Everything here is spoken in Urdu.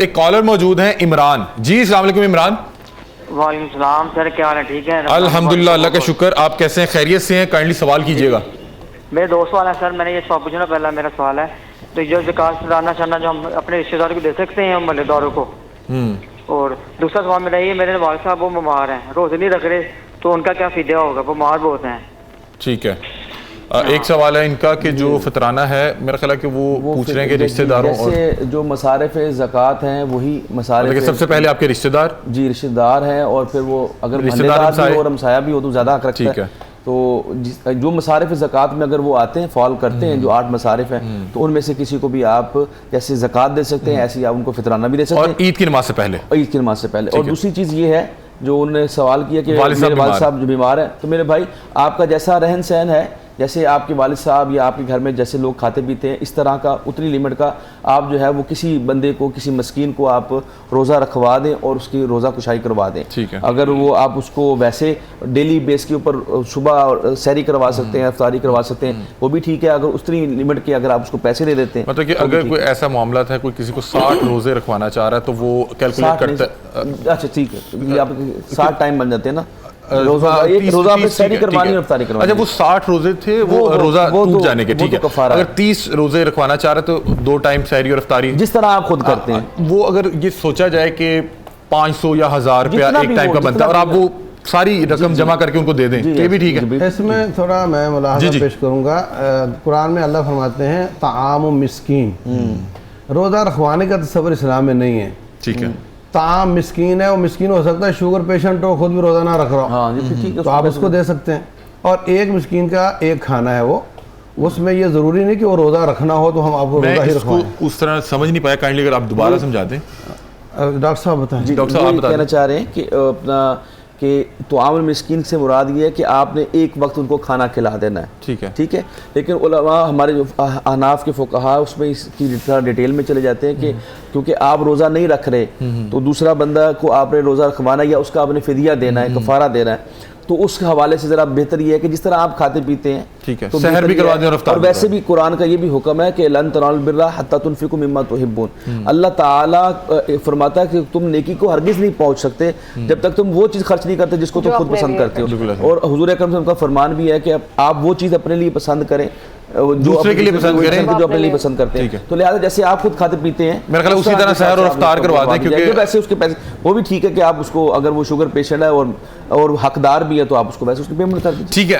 ایک کالر موجود ہیں عمران جی. السلام علیکم عمران. وعلیکم السلام سر, کیا حال ہے؟ ٹھیک ہے الحمدللہ, اللہ کا شکر. آپ کیسے ہیں؟ خیریت سے ہیں؟ کائنڈلی سوال کیجیے گا. میرے دو سوال ہیں سر. میں نے یہ سوال پوچھنا, پہلا میرا سوال ہے تو جو زکوٰۃ فطرانہ شرنا جو ہم اپنے رشتہ داروں کو دے سکتے ہیں محلے داروں کو, اور دوسرا سوال میرا یہ, میرے والد صاحب وہ بیمار ہیں, روزے نہیں رکھ رہے, تو ان کا کیا فدیہ ہوگا؟ بیمار بہت ہیں. ٹھیک ہے. ایک سوال ہے ان کا کہ جو فطرانہ ہے میرا خیال ہے کہ وہ پوچھ رہے ہیں کہ رشتہ داروں جیسے جو مصارف زکوٰۃ ہیں وہی مصارف, سب سے پہلے آپ کے رشتہ دار جی رشتہ دار ہیں, اور پھر وہ اگر محلے دار بھی ہو اور ہمسایہ بھی ہو تو زیادہ حق رکھتا ہے. تو جو مصارف زکوٰۃ میں اگر وہ آتے ہیں فال کرتے ہیں, جو 8 مصارف ہیں, تو ان میں سے کسی کو بھی آپ جیسے زکوٰۃ دے سکتے ہیں, ایسے آپ ان کو فطرانہ بھی دے سکتے ہیں, اور عید کی نماز سے پہلے. عید کی نماز سے پہلے. اور دوسری چیز یہ ہے جو انہوں نے سوال کیا کہ میرے والد صاحب جو بیمار ہیں, تو میرے بھائی آپ کا جیسا رہن سہن ہے, جیسے آپ کے والد صاحب یا آپ کے گھر میں جیسے لوگ کھاتے پیتے ہیں, اس طرح کا اتنی لیمٹ کا آپ جو ہے وہ کسی بندے کو, کسی مسکین کو آپ روزہ رکھوا دیں اور اس کی روزہ کشائی کروا دیں. اگر وہ آپ اس کو ویسے ڈیلی بیس کے اوپر صبح سحری کروا سکتے ہیں, افطاری کروا سکتے ہیں, وہ بھی ٹھیک ہے. اگر اتنی لیمٹ کے اگر آپ اس کو پیسے دے دیتے ہیں, مطلب کہ اگر کوئی ایسا معاملہ ہے, کوئی کسی کو 60 روزے رکھوانا چاہ رہا ہے تو وہ کیلکولیٹ کرتا ہے. اچھا ٹھیک ہے, آپ 60 ٹائم بن جاتے ہیں نا, روزہ پہ سحری کروانی اور افطاری کروانی. اچھا وہ 60 روزے تھے, وہ روزہ ٹوٹ جانے کے, ٹھیک ہے. اگر 30 روزے رکھوانا چاہ رہے تو 2 ٹائم سحری اور افطاری, جس طرح آپ خود کرتے ہیں. وہ اگر یہ سوچا جائے کہ 500 یا 1000 روپیہ ایک ٹائم کا بنتا ہے, اور آپ وہ ساری رقم جمع کر کے ان کو دے دیں, یہ بھی ٹھیک ہے. اس میں تھوڑا میں ملاحظہ پیش کروں گا. قرآن میں اللہ فرماتے ہیں طعام مسکین, روزہ رکھوانے کا تصور اسلام میں نہیں ہے. ٹھیک ہے. طعام مسکین ہے, وہ مسکین ہو سکتا ہے شوگر پیشنٹ ہو, خود بھی روزہ نہ رکھ رہا ہو, تو آپ اس کو دے سکتے ہیں. اور ایک مسکین کا ایک کھانا ہے, وہ اس میں یہ ضروری نہیں کہ وہ روزہ رکھنا ہو تو ہم آپ کو روزہ ہی رکھوائیں. اس طرح سمجھ نہیں پایا, کائنڈلی اگر آپ دوبارہ سمجھا دیں. ڈاکٹر صاحب بتائیں. ڈاکٹر صاحب آپ بتا کہنا چاہ رہے ہیں کہ اپنا کہ طعام المسکین سے مراد یہ ہے کہ آپ نے ایک وقت ان کو کھانا کھلا دینا ہے. ٹھیک ہے. لیکن علماء ہمارے جو احناف کے فقہاء اس میں اس کی ڈیٹیل میں چلے جاتے ہیں کہ کیونکہ آپ روزہ نہیں رکھ رہے تو دوسرا بندہ کو آپ نے روزہ رکھوانا یا اس کا آپ نے فدیہ دینا ہے, کفارہ دینا ہے, تو اس کے حوالے سے ذرا بہتر یہ ہے کہ جس طرح آپ کھاتے پیتے ہیں, ٹھیک ہے, سحر بھی کروا دیں اور افطار. اور ویسے بھی قرآن کا یہ بھی حکم ہے کہ لن تنالوا البر حتی تنفقوا مما تحبون. اللہ تعالیٰ فرماتا ہے کہ تم نیکی کو ہرگز نہیں پہنچ سکتے جب تک تم وہ چیز خرچ نہیں کرتے جس کو تم خود پسند کرتے ہو. اور حضور اکرم صلی اللہ علیہ وسلم کا فرمان بھی ہے کہ آپ وہ چیز اپنے لیے پسند کریں دوسرے کے لیے پسند کریں جو اپنے لیے پسند کرتے ہیں. تو لہٰذا جیسے آپ خود کھاتے پیتے ہیں میرا خیال اسی طرح سحر اور افطار کروا دیں, کیونکہ ویسے اس کے پیسے وہ بھی ٹھیک ہے کہ آپ اس کو, اگر وہ شوگر پیشنٹ ہے اور حقدار بھی ہے تو آپ اس کو ویسے اس کی پیمنٹ کر دیں. ٹھیک ہے.